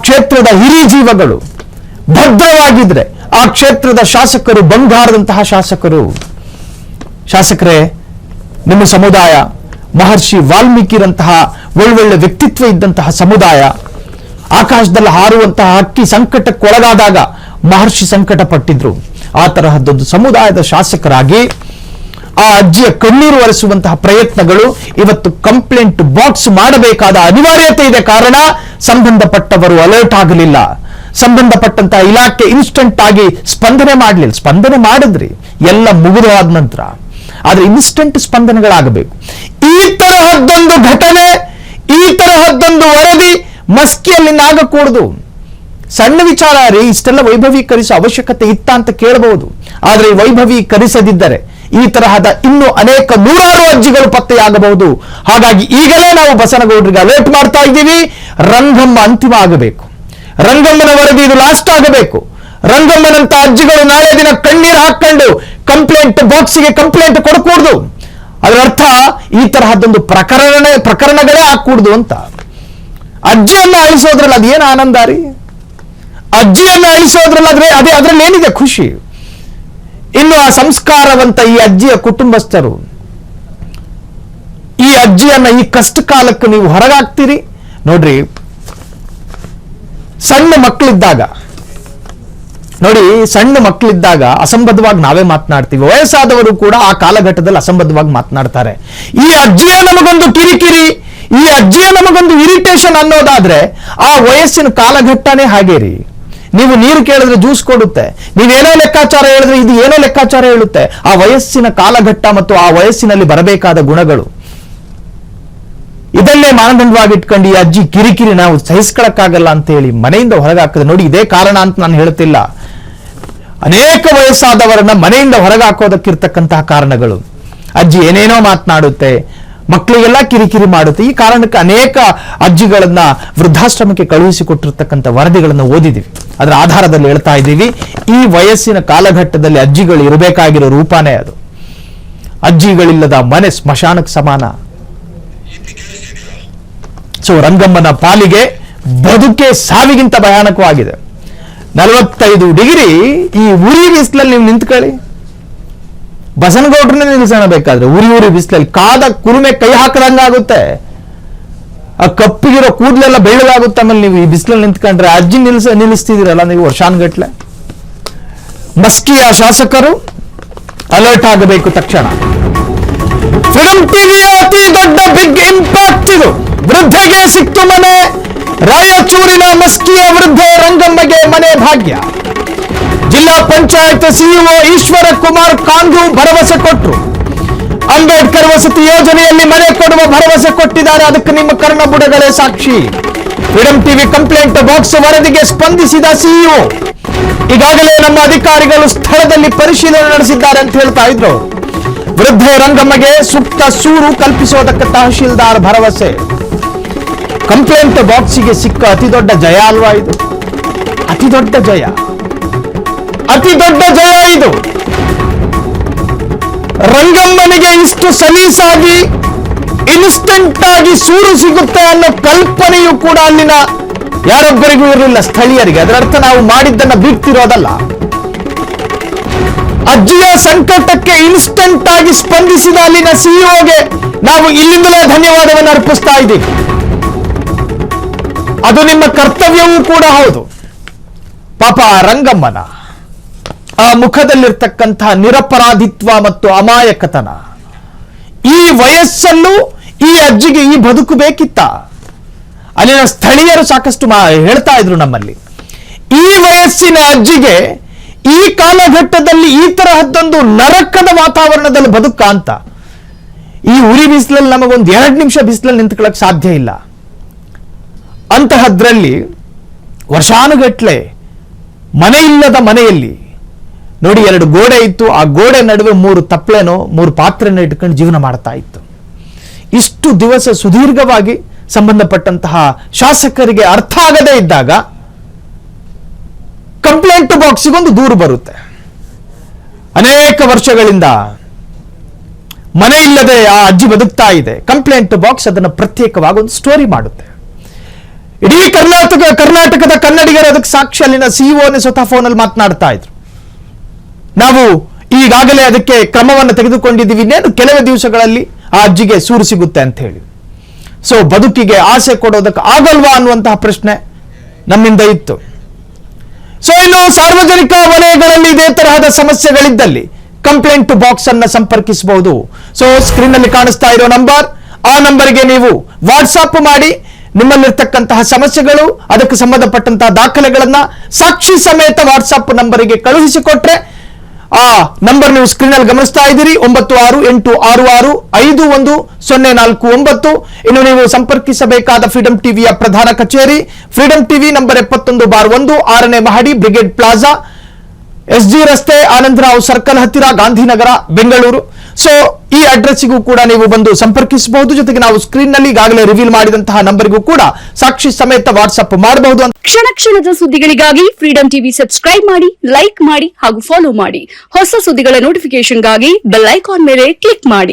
ಕ್ಷೇತ್ರದ ಹಿರಿ ಜೀವಗಳು ಭದ್ರವಾಗಿದ್ರೆ ಆ ಕ್ಷೇತ್ರದ ಶಾಸಕರು ಬಂಗಾರದಂತಹ ಶಾಸಕರು. ಶಾಸಕರೇ, ನಿಮ್ಮ ಸಮುದಾಯ ಮಹರ್ಷಿ ವಾಲ್ಮೀಕಿರಂತಹ ಒಳ್ಳೊಳ್ಳೆ ವ್ಯಕ್ತಿತ್ವ ಇದ್ದಂತಹ ಸಮುದಾಯ. ಆಕಾಶದಲ್ಲಿ ಹಾರುವಂತಹ ಹಕ್ಕಿ ಸಂಕಟಕ್ಕೊಳಗಾದಾಗ ಮಹರ್ಷಿ ಸಂಕಟ ಪಟ್ಟಿದ್ರು. ಆ ತರಹದ್ದೊಂದು ಸಮುದಾಯದ ಶಾಸಕರಾಗಿ ಆ ಅಜ್ಜಿಯ ಕಣ್ಣೀರು ಒರೆಸುವಂತಹ ಪ್ರಯತ್ನಗಳು ಇವತ್ತು ಕಂಪ್ಲೇಂಟ್ ಬಾಕ್ಸ್ ಮಾಡಬೇಕಾದ ಅನಿವಾರ್ಯತೆ ಇದೆ. ಕಾರಣ ಸಂಬಂಧಪಟ್ಟವರು ಅಲರ್ಟ್ ಆಗಲಿಲ್ಲ, ಸಂಬಂಧಪಟ್ಟಂತಹ ಇಲಾಖೆ ಇನ್ಸ್ಟೆಂಟ್ ಆಗಿ ಸ್ಪಂದನೆ ಮಾಡಲಿಲ್ಲ. ಸ್ಪಂದನೆ ಮಾಡಿದ್ರಿ ಎಲ್ಲ ಮುಗಿದಾದ ನಂತರ, ಆದ್ರೆ ಇನ್ಸ್ಟೆಂಟ್ ಸ್ಪಂದನೆಗಳಾಗಬೇಕು. ಈ ತರಹದ್ದೊಂದು ಘಟನೆ, ಈ ತರಹದ್ದೊಂದು ವರದಿ ಮಸ್ಕಿಯಲ್ಲಿ ಆಗಕೂಡದು. ಸಣ್ಣ ವಿಚಾರ ರೀ, ಇಷ್ಟೆಲ್ಲ ವೈಭವೀಕರಿಸೋ ಅವಶ್ಯಕತೆ ಇತ್ತ ಅಂತ ಕೇಳಬಹುದು. ಆದ್ರೆ ವೈಭವೀಕರಿಸದಿದ್ದರೆ ಈ ತರಹದ ಇನ್ನೂ ಅನೇಕ ನೂರಾರು ಅಜ್ಜಿಗಳು ಪತ್ತೆಯಾಗಬಹುದು. ಹಾಗಾಗಿ ಈಗಲೇ ನಾವು ಬಸನಗೌಡರಿಗೆ ಅಲರ್ಟ್ ಮಾಡ್ತಾ ಇದ್ದೀವಿ. ರಂಗಮ್ಮ ಅಂತಿಮ ಆಗಬೇಕು, ರಂಗಮ್ಮನ ವರದಿ ಇದು ಲಾಸ್ಟ್ ಆಗಬೇಕು. ರಂಗಮ್ಮನಂತ ಅಜ್ಜಿಗಳು ನಾಳೆ ದಿನ ಕಣ್ಣೀರು ಹಾಕೊಂಡು ಕಂಪ್ಲೇಂಟ್ ಬಾಕ್ಸ್ಗೆ ಕಂಪ್ಲೇಂಟ್ ಕೊಡಕೂಡ್ದು. ಅದರ ಅರ್ಥ ಈ ತರಹದ್ದೊಂದು ಪ್ರಕರಣಗಳೇ ಹಾಕೂಡ್ದು ಅಂತ. ಅಜ್ಜಿಯನ್ನ ಅಳಿಸೋದ್ರಲ್ಲಿ ಅದೇನು ಆನಂದ ರೀ? ಅಜ್ಜಿಯನ್ನ ಅಳಿಸೋದ್ರಲ್ಲಿ ಅದ್ರಲ್ಲಿ ಏನಿದೆ ಖುಷಿ? ಇನ್ನು ಆ ಸಂಸ್ಕಾರವಂತ ಈ ಅಜ್ಜಿಯ ಕುಟುಂಬಸ್ಥರು ಈ ಅಜ್ಜಿಯನ್ನ ಈ ಕಷ್ಟ ಕಾಲಕ್ಕೆ ನೀವು ಹೊರಗಾಗ್ತೀರಿ ನೋಡ್ರಿ. ಸಣ್ಣ ಮಕ್ಕಳಿದ್ದಾಗ ಅಸಂಬದ್ಧವಾಗಿ ನಾವೇ ಮಾತನಾಡ್ತೀವಿ. ವಯಸ್ಸಾದವರು ಕೂಡ ಆ ಕಾಲಘಟ್ಟದಲ್ಲಿ ಅಸಂಬದ್ಧವಾಗಿ ಮಾತನಾಡ್ತಾರೆ. ಈ ಅಜ್ಜಿಯ ನಮಗೊಂದು ಕಿರಿಕಿರಿ, ಈ ಅಜ್ಜಿಯ ನಮಗೊಂದು ಇರಿಟೇಷನ್ ಅನ್ನೋದಾದ್ರೆ ಆ ವಯಸ್ಸಿನ ಕಾಲಘಟ್ಟನೇ ಹಾಗೆ ರೀ. ನೀವು ನೀರು ಕೇಳಿದ್ರೆ ಜ್ಯೂಸ್ ಕೊಡುತ್ತೆ, ನೀವೇನೋ ಲೆಕ್ಕಾಚಾರ ಹೇಳಿದ್ರೆ ಇದು ಏನೋ ಲೆಕ್ಕಾಚಾರ ಹೇಳುತ್ತೆ. ಆ ವಯಸ್ಸಿನ ಕಾಲಘಟ್ಟ ಮತ್ತು ಆ ವಯಸ್ಸಿನಲ್ಲಿ ಬರಬೇಕಾದ ಗುಣಗಳು, ಇದನ್ನೇ ಮಾನದಂಡವಾಗಿ ಇಟ್ಕೊಂಡು ಈ ಅಜ್ಜಿ ಕಿರಿಕಿರಿ ನಾವು ಸಹಿಸ್ಕೊಳಕ್ಕಾಗಲ್ಲ ಅಂತ ಹೇಳಿ ಮನೆಯಿಂದ ಹೊರಗಾಕದೆ. ನೋಡಿ, ಇದೇ ಕಾರಣ ಅಂತ ನಾನು ಹೇಳ್ತಿಲ್ಲ. ಅನೇಕ ವಯಸ್ಸಾದವರನ್ನ ಮನೆಯಿಂದ ಹೊರಗಾಕೋದಕ್ಕಿರ್ತಕ್ಕಂತಹ ಕಾರಣಗಳು. ಅಜ್ಜಿ ಏನೇನೋ ಮಾತನಾಡುತ್ತೆ, ಮಕ್ಕಳಿಗೆಲ್ಲ ಕಿರಿಕಿರಿ ಮಾಡುತ್ತೆ. ಈ ಕಾರಣಕ್ಕೆ ಅನೇಕ ಅಜ್ಜಿಗಳನ್ನ ವೃದ್ಧಾಶ್ರಮಕ್ಕೆ ಕಳುಹಿಸಿಕೊಟ್ಟಿರ್ತಕ್ಕಂಥ ವರದಿಗಳನ್ನು ಓದಿದ್ದೀವಿ. ಅದರ ಆಧಾರದಲ್ಲಿ ಹೇಳ್ತಾ ಇದ್ದೀವಿ, ಈ ವಯಸ್ಸಿನ ಕಾಲಘಟ್ಟದಲ್ಲಿ ಅಜ್ಜಿಗಳು ಇರಬೇಕಾಗಿರೋ ರೂಪಾನೇ ಅದು. ಅಜ್ಜಿಗಳಿಲ್ಲದ ಮನೆ ಸ್ಮಶಾನಕ್ಕೆ ಸಮಾನ. ಸೊ ರಂಗಮ್ಮನ ಪಾಲಿಗೆ ಬದುಕೆ ಸಾವಿಗಿಂತ ಭಯಾನಕವಾಗಿದೆ. 45 ಡಿಗ್ರಿ ಈ ಉರಿ ಬಿಸಿಲಲ್ಲಿ ನೀವು ನಿಂತ್ಕೊಳ್ಳಿ. ಬಸನಗೌಡ್ರನ್ನೇ ನಿಲ್ಲಿಸೋಣ ಬೇಕಾದ್ರೆ. ಉರಿ ಬಿಸಿಲಲ್ಲಿ ಕಾದ ಕುರುಮೆ ಕೈ ಹಾಕದಂಗಾಗುತ್ತೆ. ಆ ಕಪ್ಪಿಗಿರೋ ಕೂದಲೆಲ್ಲ ಬೆಳ್ಳಗಾಗುತ್ತೆ. ಆಮೇಲೆ ನೀವು ಈ ಬಿಸಿಲಲ್ಲಿ ನಿಂತ್ಕೊಂಡ್ರೆ ಅಜ್ಜಿ ನಿಲ್ಲಿಸ್ತಿದ್ದೀರಲ್ಲ ನೀವು ವರ್ಷಾನ್ಗಟ್ಲೆ. ಮಸ್ಕಿಯ ಶಾಸಕರು ಅಲರ್ಟ್ ಆಗಬೇಕು ತಕ್ಷಣ. ಫ್ರೀಡಂ ಟಿವಿಯ ಅತಿ ದೊಡ್ಡ ಬಿಗ್ ಇಂಪ್ಯಾಕ್ಟ್ ಇದು. ವೃದ್ಧೆಗೆ ಸಿಕ್ತು ಮನೆ. ರಾಯಚೂರಿನ ಮಸ್ಕಿಯ ವೃದ್ಧೆ ರಂಗಮ್ಮಗೆ ಮನೆ ಭಾಗ್ಯ. ಜಿಲ್ಲಾ ಪಂಚಾಯತ್ ಸಿಇಒ ಈಶ್ವರ ಕುಮಾರ್ ಕಾಂಗು ಭರವಸೆ ಕೊಟ್ಟರು. ಅಂಬೇಡ್ಕರ್ ವಸತಿ ಯೋಜನೆಯಲ್ಲಿ ಮನೆ ಕೊಡುವ ಭರವಸೆ ಕೊಟ್ಟಿದ್ದಾರೆ. ಅದಕ್ಕೆ ನಿಮ್ಮ ಕರ್ಣ ಬುಡಗಳೇ ಸಾಕ್ಷಿ. ಫ್ರೀಡಂ ಟಿವಿ ಕಂಪ್ಲೇಂಟ್ ಬಾಕ್ಸ್ ವರದಿಗೆ ಸ್ಪಂದಿಸಿದ ಸಿಇಒ ಈಗಾಗಲೇ ನಮ್ಮ ಅಧಿಕಾರಿಗಳು ಸ್ಥಳದಲ್ಲಿ ಪರಿಶೀಲನೆ ನಡೆಸಿದ್ದಾರೆ ಅಂತ ಹೇಳ್ತಾ ಇದ್ರು. ವೃದ್ಧೆ ರಂಗಮ್ಮಗೆ ಸೂಕ್ತ ಸೂರು ಕಲ್ಪಿಸೋದಕ್ಕೆ ತಹಶೀಲ್ದಾರ್ ಭರವಸೆ. ಕಂಪ್ಲೇಂಟ್ ಬಾಕ್ಸಿಗೆ ಸಿಕ್ಕ ಅತಿ ದೊಡ್ಡ ಜಯ ಅಲ್ವಾ ಇದು? ಅತಿ ದೊಡ್ಡ ಜಯ ಇದು. ರಂಗಮ್ಮನಿಗೆ ಇಷ್ಟು ಸಲೀಸಾಗಿ ಇನ್ಸ್ಟೆಂಟ್ ಆಗಿ ಸೂರು ಸಿಗುತ್ತೆ ಅನ್ನೋ ಕಲ್ಪನೆಯೂ ಕೂಡ ಅಲ್ಲಿನ ಯಾರೊಬ್ಬರಿಗೂ ಇರಲಿಲ್ಲ, ಸ್ಥಳೀಯರಿಗೆ. ಅದರ ಅರ್ಥ ನಾವು ಮಾಡಿದ್ದನ್ನ ಬಿಡ್ತಿರೋದಲ್ಲ. ಅಜ್ಜಿಯ ಸಂಕಟಕ್ಕೆ ಇನ್ಸ್ಟೆಂಟ್ ಆಗಿ ಸ್ಪಂದಿಸಿದ ಅಲ್ಲಿನ ಸಿಇಒಗೆ ನಾವು ಇಲ್ಲಿಂದಲೇ ಧನ್ಯವಾದವನ್ನು ಅರ್ಪಿಸ್ತಾ ಇದ್ದೀವಿ. ಅದು ನಿಮ್ಮ ಕರ್ತವ್ಯವೂ ಕೂಡ ಹೌದು. ಪಾಪ ರಂಗಮ್ಮನ ಆ ಮುಖದಲ್ಲಿರ್ತಕ್ಕಂತಹ ನಿರಪರಾಧಿತ್ವ ಮತ್ತು ಅಮಾಯಕತನ, ಈ ವಯಸ್ಸಲ್ಲೂ ಈ ಅಜ್ಜಿಗೆ ಈ ಬದುಕು ಬೇಕಿತ್ತ? ಅಲ್ಲಿನ ಸ್ಥಳೀಯರು ಸಾಕಷ್ಟು ಹೇಳ್ತಾ ಇದ್ರು ನಮ್ಮಲ್ಲಿ, ಈ ವಯಸ್ಸಿನ ಅಜ್ಜಿಗೆ ಈ ಕಾಲಘಟ್ಟದಲ್ಲಿ ಈ ತರಹದ್ದೊಂದು ನರಕದ ವಾತಾವರಣದಲ್ಲಿ ಬದುಕ ಅಂತ. ಈ ಉರಿ ಬಿಸಿಲಲ್ಲಿ ನಮಗೊಂದು 2 ನಿಮಿಷ ಬಿಸಿಲಲ್ಲಿ ನಿಂತ್ಕೊಳ್ಳಕ್ ಸಾಧ್ಯ ಇಲ್ಲ. ಅಂತಹದ್ರಲ್ಲಿ ವರ್ಷಾನುಗಟ್ಲೆ ಮನೆ ಇಲ್ಲದ ಮನೆಯಲ್ಲಿ ನೋಡಿ 2 ಗೋಡೆ ಇತ್ತು. ಆ ಗೋಡೆ ನಡುವೆ 3 ತಪ್ಪಲೆನೋ 3 ಪಾತ್ರೆನ ಇಟ್ಕೊಂಡು ಜೀವನ ಮಾಡ್ತಾ ಇತ್ತು. ಇಷ್ಟು ದಿವಸ ಸುದೀರ್ಘವಾಗಿ ಸಂಬಂಧಪಟ್ಟಂತಹ ಶಾಸಕರಿಗೆ ಅರ್ಥ ಆಗದೇ ಇದ್ದಾಗ ಕಂಪ್ಲೇಂಟ್ ಬಾಕ್ಸಿಗೊಂದು ದೂರು ಬರುತ್ತೆ. ಅನೇಕ ವರ್ಷಗಳಿಂದ ಮನೆ ಇಲ್ಲದೆ ಆ ಅಜ್ಜಿ ಬದುಕ್ತಾ ಇದೆ. ಕಂಪ್ಲೇಂಟ್ ಬಾಕ್ಸ್ ಅದನ್ನು ಪ್ರತ್ಯೇಕವಾಗಿ ಒಂದು ಸ್ಟೋರಿ ಮಾಡುತ್ತೆ. ಇಡೀ ಕರ್ನಾಟಕದ ಕನ್ನಡಿಗರು ಅದಕ್ಕೆ ಸಾಕ್ಷಿ. ಅಲ್ಲಿನ ಸಿಇಒನೇ ಸ್ವತಃ ಫೋನಲ್ಲಿ ಮಾತನಾಡ್ತಾ ಇದ್ರು. ನಾವು ಈಗಾಗಲೇ ಅದಕ್ಕೆ ಕ್ರಮವನ್ನು ತೆಗೆದುಕೊಂಡಿದ್ದೀವಿ, ಇನ್ನೇನು ಕೆಲವೇ ದಿವಸಗಳಲ್ಲಿ ಆ ಅಜ್ಜಿಗೆ ಸೂರು ಸಿಗುತ್ತೆ ಅಂತ ಹೇಳಿ. ಸೊ ಬದುಕಿಗೆ ಆಸೆ ಕೊಡೋದಕ್ಕೆ ಆಗಲ್ವಾ ಅನ್ನುವಂತಹ ಪ್ರಶ್ನೆ ನಮ್ಮಿಂದ ಇತ್ತು. ಸೊ ಇನ್ನು ಸಾರ್ವಜನಿಕ ವಲಯಗಳಲ್ಲಿ ಇದೇ ತರಹದ ಸಮಸ್ಯೆಗಳಿದ್ದಲ್ಲಿ ಕಂಪ್ಲೇಂಟ್ ಬಾಕ್ಸ್ ಅನ್ನ ಸಂಪರ್ಕಿಸಬಹುದು. ಸೊ ಸ್ಕ್ರೀನ್ ನಲ್ಲಿ ಕಾಣಿಸ್ತಾ ಇರೋ ನಂಬರ್, ಆ ನಂಬರ್ಗೆ ನೀವು ವಾಟ್ಸಾಪ್ ಮಾಡಿ ನಿಮ್ಮಲ್ಲಿರ್ತಕ್ಕಂತಹ ಸಮಸ್ಯೆಗಳು, ಅದಕ್ಕೆ ಸಂಬಂಧಪಟ್ಟಂತಹ ದಾಖಲೆಗಳನ್ನ ಸಾಕ್ಷಿ ಸಮೇತ ವಾಟ್ಸಾಪ್ ನಂಬರಿಗೆ ಕಳುಹಿಸಿಕೊಟ್ರೆ, ಆ ನಂಬರ್ ನೀವು ಸ್ಕ್ರೀನ್ ಅಲ್ಲಿ ಗಮನಿಸ್ತಾ ಇದ್ದೀರಿ, 9686651049. ಇನ್ನು ನೀವು ಸಂಪರ್ಕಿಸಬೇಕಾದ ಫ್ರೀಡಂ ಟಿವಿಯ ಪ್ರಧಾನ ಕಚೇರಿ ಫ್ರೀಡಂ ಟಿವಿ ನಂಬರ್ 71/1, 6ನೇ ಮಹಡಿ, ಬ್ರಿಗೇಡ್ ಪ್ಲಾಜಾ, SG ರಸ್ತೆ, ಆನಂದರಾವ್ ಸರ್ಕಲ್ ಹತ್ತಿರ, ಗಾಂಧಿನಗರ, ಬೆಂಗಳೂರು. ಸೊ ಈ ಅಡ್ರೆಸ್ಸಿಗೂ ಕೂಡ ನೀವು ಬಂದು ಸಂಪರ್ಕಿಸಬಹುದು. ಜೊತೆಗೆ ನಾವು ಸ್ಕ್ರೀನ್ ನಲ್ಲಿ ಈಗಾಗಲೇ ರಿವೀಲ್ ಮಾಡಿದಂತಹ ನಂಬರ್ಗೂ ಕೂಡ ಸಾಕ್ಷಿ ಸಮೇತ ವಾಟ್ಸ್ಆಪ್ ಮಾಡಬಹುದು. ಕ್ಷಣ ಕ್ಷಣದ ಸುದ್ದಿಗಳಿಗಾಗಿ ಫ್ರೀಡಂ ಟಿವಿ ಸಬ್ಸ್ಕ್ರೈಬ್ ಮಾಡಿ, ಲೈಕ್ ಮಾಡಿ ಹಾಗೂ ಫಾಲೋ ಮಾಡಿ. ಹೊಸ ಸುದ್ದಿಗಳ ನೋಟಿಫಿಕೇಶನ್ಗಾಗಿ ಬೆಲ್ ಐಕಾನ್ ಮೇಲೆ ಕ್ಲಿಕ್ ಮಾಡಿ.